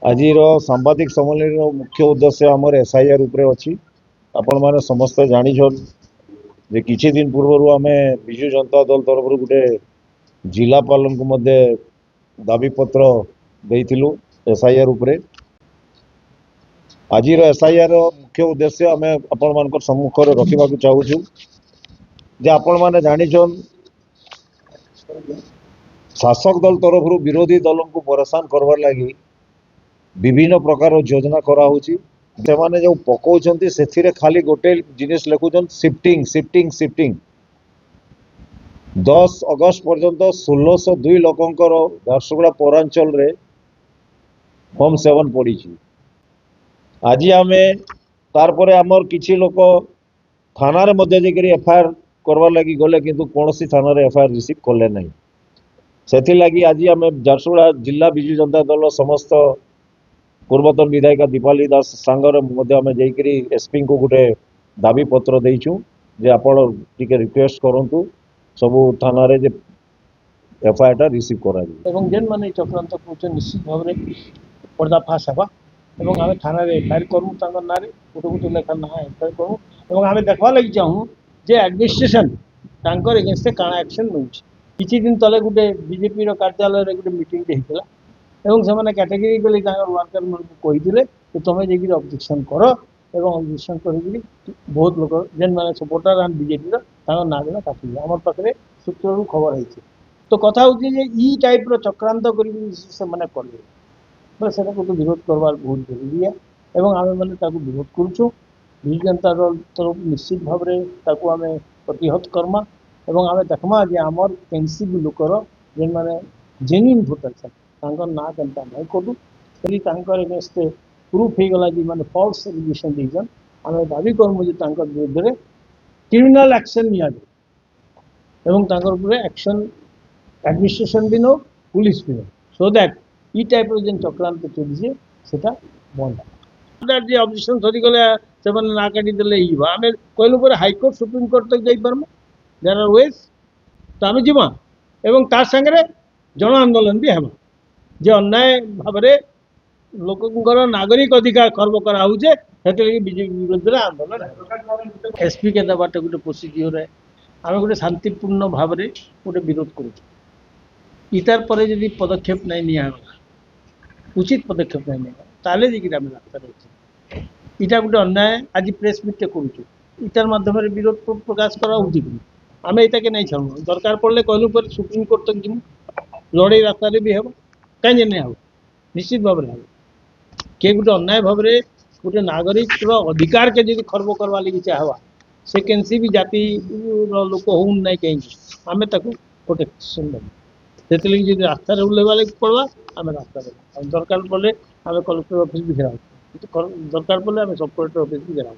आज सांबादिक सम्मेलन मुख्य उद्देश्य आमर एसआईआर उपरे अच्छी आपण मैंने समस्त जानिछन जे किछि दिन पूर्व आम विजु जनता दल तरफ गोटे जिलापाल को दाबी पत्र देइथिलु एसआईआर उपरे। आज एसआईआर मुख्य उद्देश्य आम आपण मान सम्मुख रखा चाहूँ जे आपण मैंने जानिछन शासक दल तरफ विरोधी दल को परेशान करवार लगी विभिन्न प्रकार योजना कराऊँगी से जो पकाउछंती से खाली गोटे जिनिस लिखुछन शिफ्टिंग शिफ्टिंग शिफ्टिंग 10 अगस्त पर्यंत 1602 लोकंकर झारसुगुड़ा पौरांचल रे होम सेवन पड़ी। आज आम तार आमर किछि लोक थाना रे मध्य जाकर एफआईआर करवार लगी गले किंतु कौन सी थाना रे एफआईआर रिसीव कले नहीं। से लगी आज आम झारसुगुड़ा जिला विजु जनता दल समस्त पूर्वतन विधायिका दीपाली दास सांगरे जाकरी एसपी को गोटे दाबी पत्र देचु जे आपण टिके रिक्वेस्ट करंतु सबु थाना रे जे एफआईआर रिसीव करा एवं जेन माने चक्रांत को निश्चित भाव में पर्दाफाश हेबा एवं आम थाना रे एफआईआर करूँ तांकर नारे गोटे गोटे लेखा ना एफआईआर करूँ एवं आम देखवा लगी चाहूँ जे एडमिनिस्ट्रेशन तांकर एगेंस्ट काଣା एक्शन नउछि। किछि दिन तले गोटे बीजेपी रो कार्यालय रे गोटे मीटिंग हेतिला एवं से कैटेगोरिकली वर्कर मान कही कि तुम्हें जाकर ऑब्जेक्शन कर एवं ऑब्जेक्शन कर बहुत लोग जेन मैंने सपोर्टर एंड बीजेपी ना गुला काटि आम पाखे सूत्र खबर है। तो कथा हूँ ई टाइप चक्रांत कर विरोध करवार बहुत जरूरी है एवं आम मैंने विरोध करुँ विजु जनता दल तरफ निश्चित भाव में आम प्रतिहत करमा एवं आम देखमा जे आमर एनसीपी लोकर जेन मैंने जेन्युइन भोटर ना केनता नहीं कटू यदि एगेंस्ट प्रूफ हो गला जी माने फॉल्स एलिगेशन दीजन आम दाबी करमु जे विरुद्ध में क्रिमिनल एक्शन निया एवं एक्शन एडमिनिस्ट्रेशन भी नो पुलिस भी नो सो दैट ई टाइप जेन चक्रांत चलছে সেটা বন্ধ जे ऑब्जेक्शन सरी गले से माने ना काटी देले ई आम कहलु पर हाईकोर्ट सुप्रीम कोर्ट तक जाई परम देयर आर वेज तो आम जीवा एवं तार संगे जन आंदोलन भी हेबा जे अन्याय भाव लोकर नागरिक अधिकार खर्ब कराऊे से बीजेपी विरुद्ध आंदोलन एसपी के दबाट गोटे प्रोसीजियर है आम गोटे शांतिपूर्ण भाव में गोटे विरोध करूतार पर जब पदक्षेप नहीं निगला उचित पदक्षेप नहीं निगला ताले जाकर रास्ता इटा गोटे अन्याय आज प्रेस मीट करूटार मध्यम विरोध प्रकाश कराऊँगी आम यहाँ के नहीं छाड़ू दरकार पड़े कहलु पर सुप्रीम कोर्ट तक जीमु लड़े रास्तार भी हे कहीं नहीं हम निश्चित भाव में किए गोटे अन्याय भाव में गोटे नागरिक अधिकार के जब खर्ब करवा लगी चाहवा से कैंसी भी जाति लोक हो ना कहीं आम प्रोटेक्शन देव से लगी रास्ता ओल्लैवा लगे पड़वा आम रास्ता दरकार पड़े आम कलेक्टर ऑफिस भी घेराव दरकार पड़े आम सब कलेक्टर ऑफिस भी घेराव।